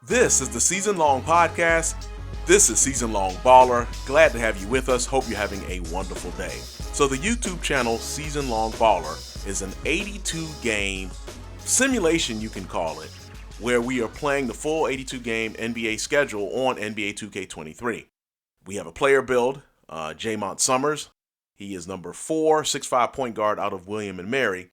This is the Season Long Podcast. This is Season Long Baller. Glad to have you with us. Hope you're having a wonderful day. So the YouTube channel Season Long Baller is an 82-game simulation, you can call it, where we are playing the full 82-game NBA schedule on NBA 2K23. We have a player build, Jaymont Summerz. He is number 4, 6'5" point guard out of William & Mary,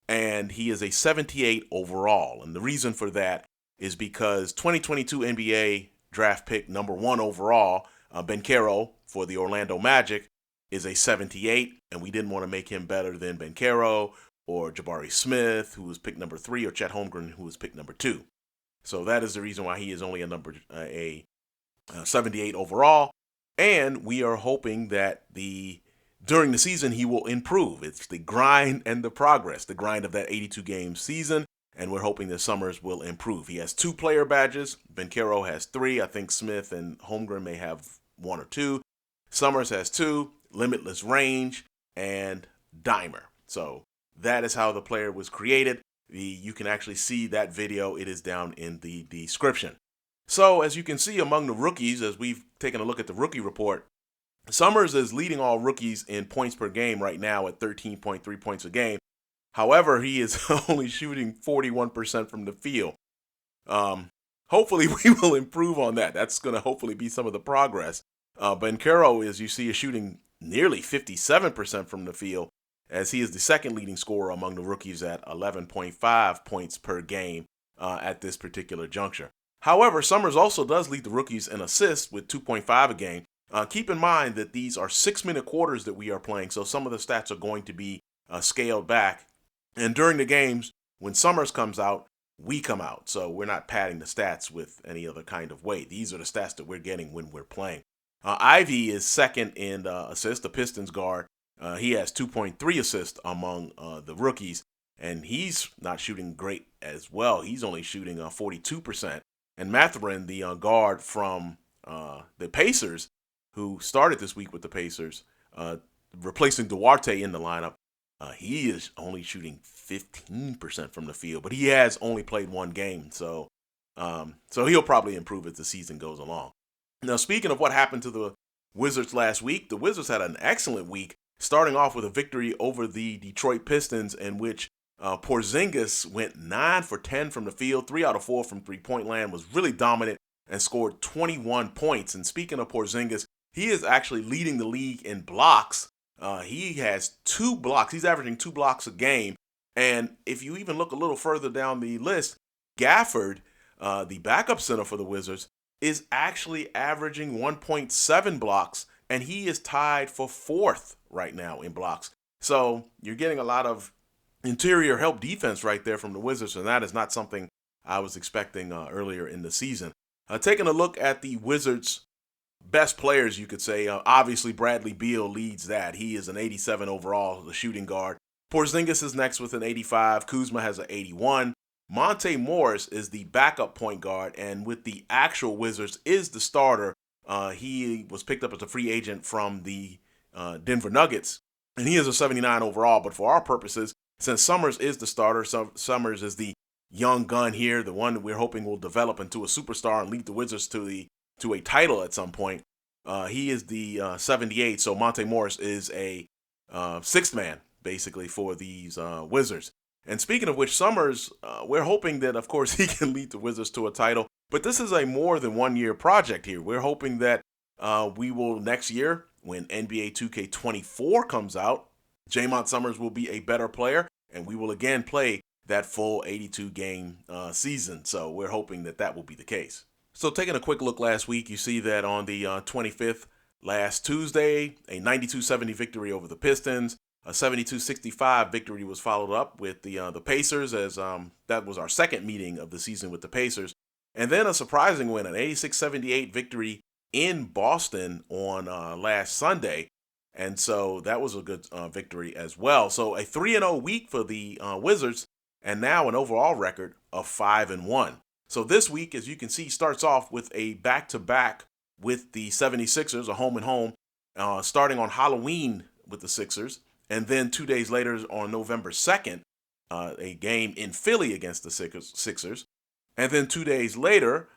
and he is a 78 overall. And the reason for that is because 2022 NBA draft pick number 1 overall, Banchero for the Orlando Magic, is a 78, and we didn't want to make him better than Banchero or Jabari Smith, who was picked number 3, or Chet Holmgren, who was picked number 2. So that is the reason why he is only a 78 overall, and we are hoping that during the season he will improve. It's the grind and the progress, the grind of that 82-game season. And we're hoping that Summerz will improve. He has 2 player badges. Banchero has 3. I think Smith and Holmgren may have 1 or 2. Summerz has 2, limitless range, and dimer. So that is how the player was created. You can actually see that video. It is down in the description. So as you can see among the rookies, as we've taken a look at the rookie report, Summerz is leading all rookies in points per game right now at 13.3 points a game. However, he is only shooting 41% from the field. Hopefully, we will improve on that. That's going to hopefully be some of the progress. Banchero, as you see, is shooting nearly 57% from the field, as he is the second leading scorer among the rookies at 11.5 points per game at this particular juncture. However, Summerz also does lead the rookies in assists with 2.5 a game. Keep in mind that these are 6-minute quarters that we are playing, so some of the stats are going to be scaled back. And during the games, when Summerz comes out, we come out. So we're not padding the stats with any other kind of way. These are the stats that we're getting when we're playing. Ivy is second in assists, the Pistons guard. He has 2.3 assists among the rookies, and he's not shooting great as well. He's only shooting 42%. And Mathurin, the guard from the Pacers, who started this week with the Pacers, replacing Duarte in the lineup, he is only shooting 15% from the field, but he has only played 1 game, so he'll probably improve as the season goes along. Now, speaking of what happened to the Wizards last week, the Wizards had an excellent week, starting off with a victory over the Detroit Pistons, in which Porzingis went 9 for 10 from the field, 3 out of 4 from three-point land, was really dominant, and scored 21 points. And speaking of Porzingis, he is actually leading the league in blocks. He has 2 blocks. He's averaging 2 blocks a game. And if you even look a little further down the list, Gafford, the backup center for the Wizards, is actually averaging 1.7 blocks, and he is tied for 4th right now in blocks. So you're getting a lot of interior help defense right there from the Wizards, and that is not something I was expecting earlier in the season. Taking a look at the Wizards' best players, you could say, obviously Bradley Beal leads that. He is an 87 overall, the shooting guard. Porzingis is next with an 85. Kuzma has an 81. Monte Morris is the backup point guard, and with the actual Wizards is the starter. He was picked up as a free agent from the Denver Nuggets, and he is a 79 overall. But for our purposes, since Summerz is the starter, Summerz is the young gun here, the one that we're hoping will develop into a superstar and lead the Wizards to a title at some point. He is the 78, so Monte Morris is a 6th man, basically, for these Wizards. And speaking of which, Summerz, we're hoping that, of course, he can lead the Wizards to a title. But this is a more than 1-year project here. We're hoping that we will, next year, when NBA 2K24 comes out, Jaymont Summerz will be a better player, and we will again play that full 82-game season. So we're hoping that that will be the case. So taking a quick look last week, you see that on the 25th, last Tuesday, a 92-70 victory over the Pistons. A 72-65 victory was followed up with the Pacers, as that was our second meeting of the season with the Pacers. And then a surprising win, an 86-78 victory in Boston on last Sunday. And so that was a good victory as well. So a 3-0 week for the Wizards, and now an overall record of 5-1. So this week, as you can see, starts off with a back-to-back with the 76ers, a home and home, starting on Halloween with the Sixers. And then 2 days later, on November 2nd, a game in Philly against the Sixers. And then 2 days later,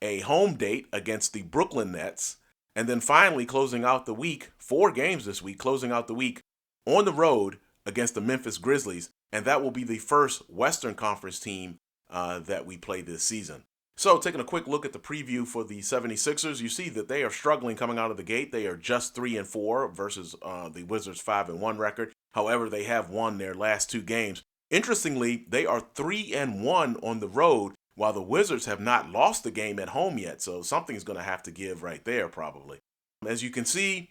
a home date against the Brooklyn Nets, and then finally closing out the week, 4 games this week, closing out the week on the road against the Memphis Grizzlies, and that will be the first Western Conference team that we play this season. So taking a quick look at the preview for the 76ers, you see that they are struggling coming out of the gate. They are just 3-4 versus the Wizards' 5-1 record. However, they have won their last 2 games. Interestingly, they are 3-1 on the road, while the Wizards have not lost the game at home yet. So something's going to have to give right there probably. As you can see,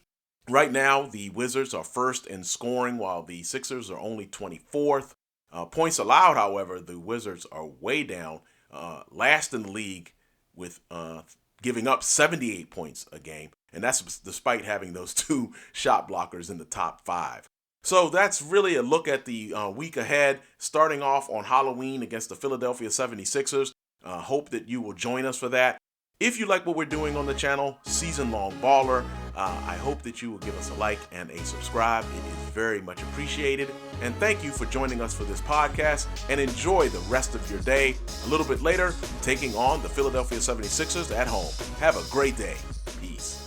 right now the Wizards are first in scoring, while the Sixers are only 24th. Points allowed, however, the Wizards are way down. Last in the league with giving up 78 points a game, and that's despite having those 2 shot blockers in the top 5. So that's really a look at the week ahead, starting off on Halloween against the Philadelphia 76ers. Hope that you will join us for that. If you like what we're doing on the channel, Season Long Baller, I hope that you will give us a like and a subscribe. It is very much appreciated. And thank you for joining us for this podcast, and enjoy the rest of your day. A little bit later, taking on the Philadelphia 76ers at home. Have a great day. Peace.